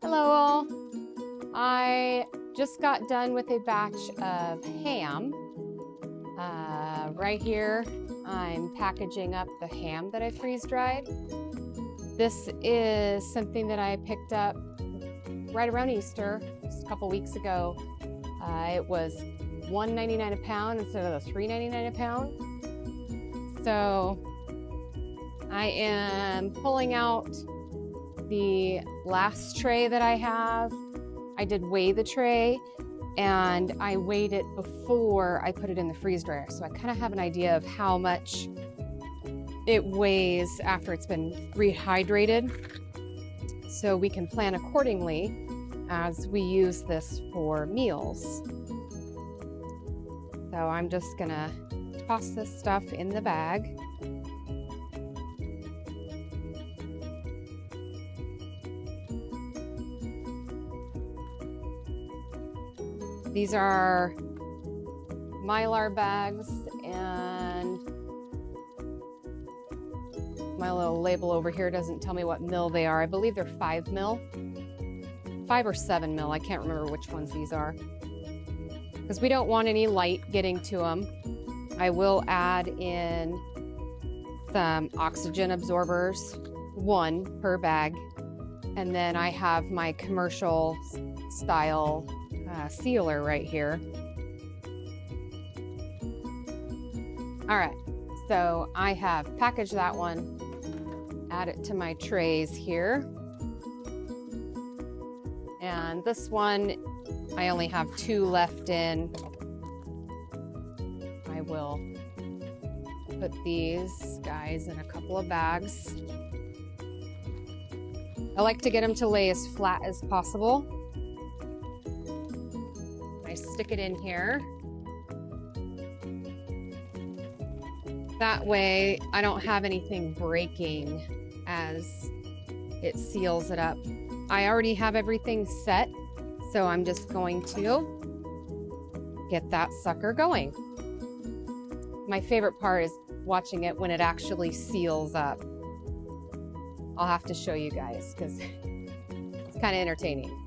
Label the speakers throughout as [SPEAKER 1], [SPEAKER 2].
[SPEAKER 1] Hello all. I just got done with a batch of ham. Right here, I'm packaging up the ham that I freeze dried. This is something that I picked up right around Easter, just a couple weeks ago. It was $1.99 a pound instead of the $3.99 a pound. So I am pulling out the last tray that I have. I did weigh the tray and I weighed it before I put it in the freeze dryer. So I kind of have an idea of how much it weighs after it's been rehydrated. So we can plan accordingly as we use this for meals. So I'm just gonna toss this stuff in the bag. These are Mylar bags, and my little label over here doesn't tell me what mil they are. I believe they're 5 mil, 5 or 7 mil. I can't remember which ones these are, because we don't want any light getting to them. I will add in some oxygen absorbers, 1 per bag, and then I have my commercial style sealer right here. All right, so I have packaged that one, add it to my trays here. And this one, I only have 2 left in. I will put these guys in a couple of bags. I like to get them to lay as flat as possible. Stick it in here. That way I don't have anything breaking as it seals it up. I already have everything set, so I'm just going to get that sucker going. My favorite part is watching it when it actually seals up. I'll have to show you guys because it's kind of entertaining.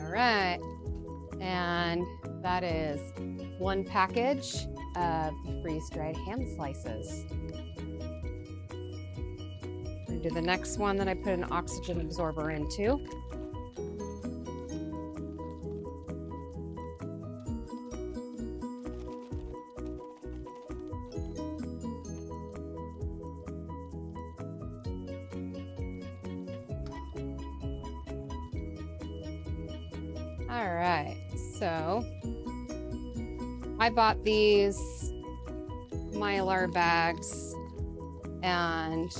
[SPEAKER 1] Right, and that is 1 package of the freeze-dried ham slices. I'm going to do the next one that I put an oxygen absorber into. All right, so I bought these Mylar bags and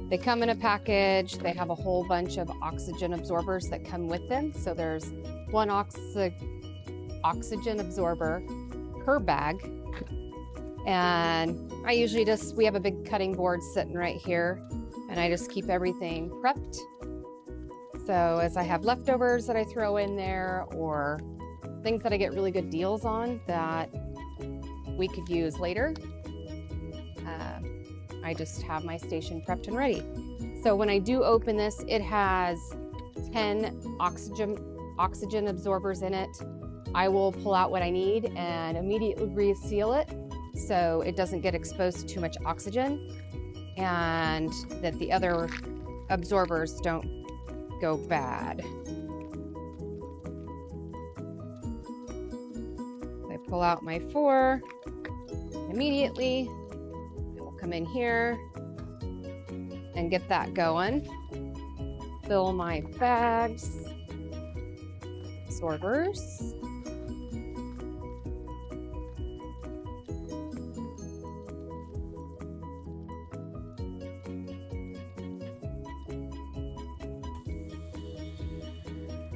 [SPEAKER 1] they come in a package. They have a whole bunch of oxygen absorbers that come with them. So there's 1 oxygen absorber per bag. And I usually we have a big cutting board sitting right here, and I just keep everything prepped. So as I have leftovers that I throw in there, or things that I get really good deals on that we could use later, I just have my station prepped and ready. So when I do open this, it has 10 oxygen absorbers in it. I will pull out what I need and immediately reseal it so it doesn't get exposed to too much oxygen, and that the other absorbers don't go bad. I pull out my 4 immediately. I will come in here and get that going. Fill my bags, absorbers.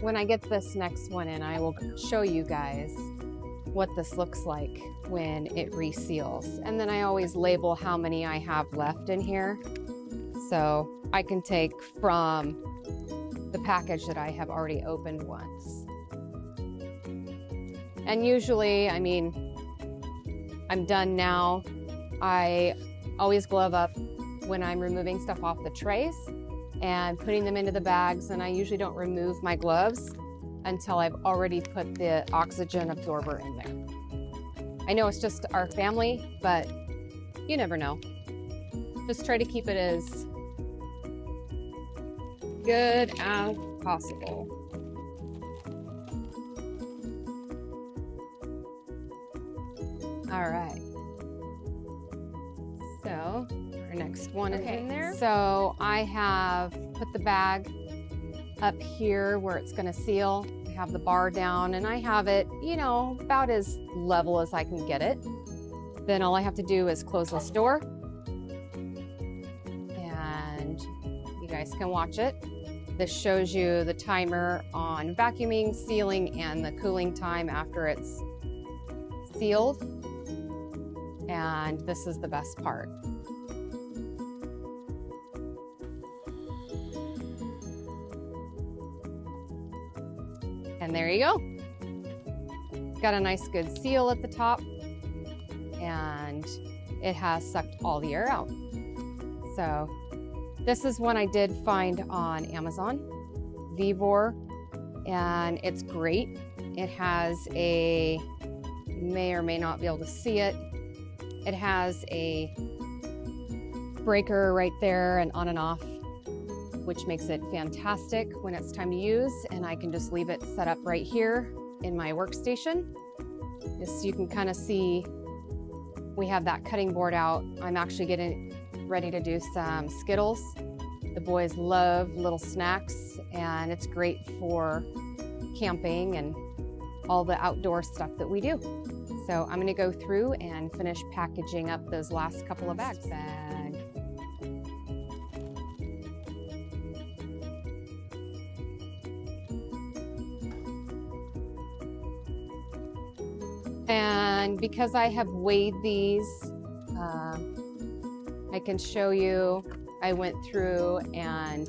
[SPEAKER 1] When I get this next one in, I will show you guys what this looks like when it reseals. And then I always label how many I have left in here, so I can take from the package that I have already opened once. And usually, I mean, I'm done now. I always glove up when I'm removing stuff off the trays and putting them into the bags, and I usually don't remove my gloves until I've already put the oxygen absorber in there. I know it's just our family, but you never know. Just try to keep it as good as possible. All right. So our next one is in there. So I have put the bag up here where it's going to seal. I have the bar down and I have it, you know, about as level as I can get it. Then all I have to do is close this door and you guys can watch it. This shows you the timer on vacuuming, sealing, and the cooling time after it's sealed. And this is the best part. And there you go. It's got a nice good seal at the top and it has sucked all the air out. So this is one I did find on Amazon, Vivor, and it's great. It has a, you may or may not be able to see it. It has a breaker right there and on and off, which makes it fantastic when it's time to use, and I can just leave it set up right here in my workstation. Just so you can kind of see, we have that cutting board out. I'm actually getting ready to do some Skittles. The boys love little snacks, and it's great for camping and all the outdoor stuff that we do. So I'm gonna go through and finish packaging up those last couple of bags. And because I have weighed these, I can show you, I went through and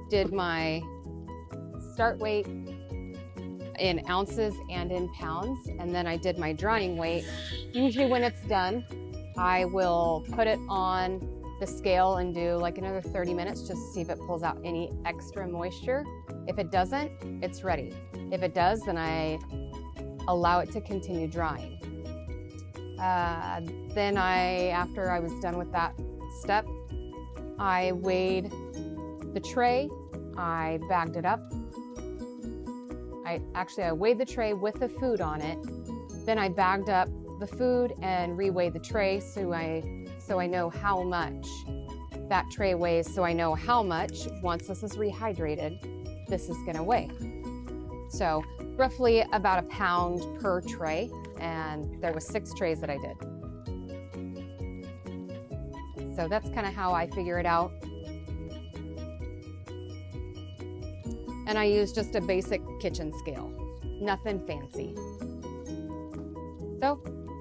[SPEAKER 1] did my start weight in ounces and in pounds, and then I did my drying weight. Usually when it's done, I will put it on the scale and do like another 30 minutes just to see if it pulls out any extra moisture. If it doesn't, it's ready. If it does, then I allow it to continue drying. Then after I was done with that step, I weighed the tray, I bagged it up. I weighed the tray with the food on it. Then I bagged up the food and reweighed the tray so I know how much that tray weighs, so I know how much, once this is rehydrated, this is gonna weigh. So roughly about a pound per tray, and there was 6 trays that I did. So that's kind of how I figure it out. And I use just a basic kitchen scale, nothing fancy. So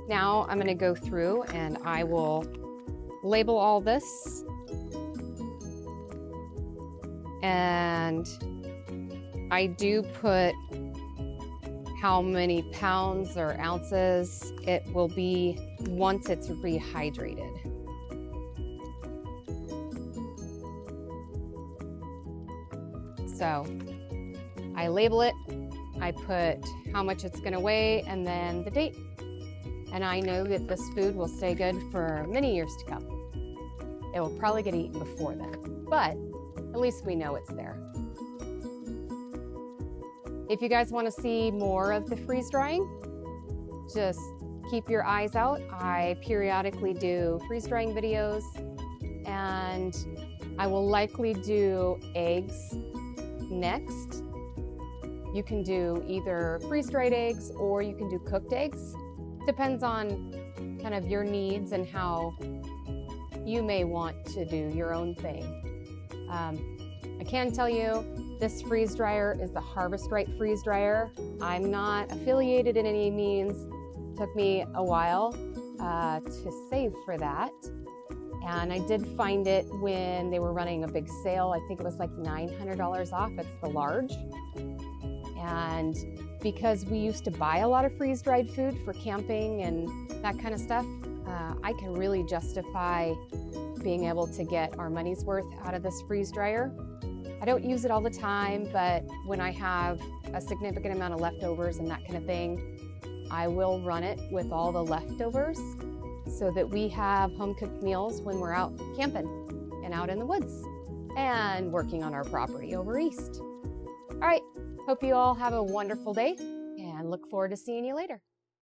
[SPEAKER 1] now I'm gonna go through and I will label all this. And I do put how many pounds or ounces it will be once it's rehydrated. So I label it, I put how much it's gonna weigh, and then the date. And I know that this food will stay good for many years to come. It will probably get eaten before then, but at least we know it's there. If you guys want to see more of the freeze drying, just keep your eyes out. I periodically do freeze drying videos, and I will likely do eggs next. You can do either freeze dried eggs or you can do cooked eggs. Depends on kind of your needs and how you may want to do your own thing. I can tell you, this freeze dryer is the Harvest Right freeze dryer. I'm not affiliated in any means. It took me a while to save for that. And I did find it when they were running a big sale. I think it was like $900 off. It's the large. And because we used to buy a lot of freeze-dried food for camping and that kind of stuff, I can really justify being able to get our money's worth out of this freeze dryer. I don't use it all the time, but when I have a significant amount of leftovers and that kind of thing, I will run it with all the leftovers so that we have home-cooked meals when we're out camping and out in the woods and working on our property over east. All right, hope you all have a wonderful day and look forward to seeing you later.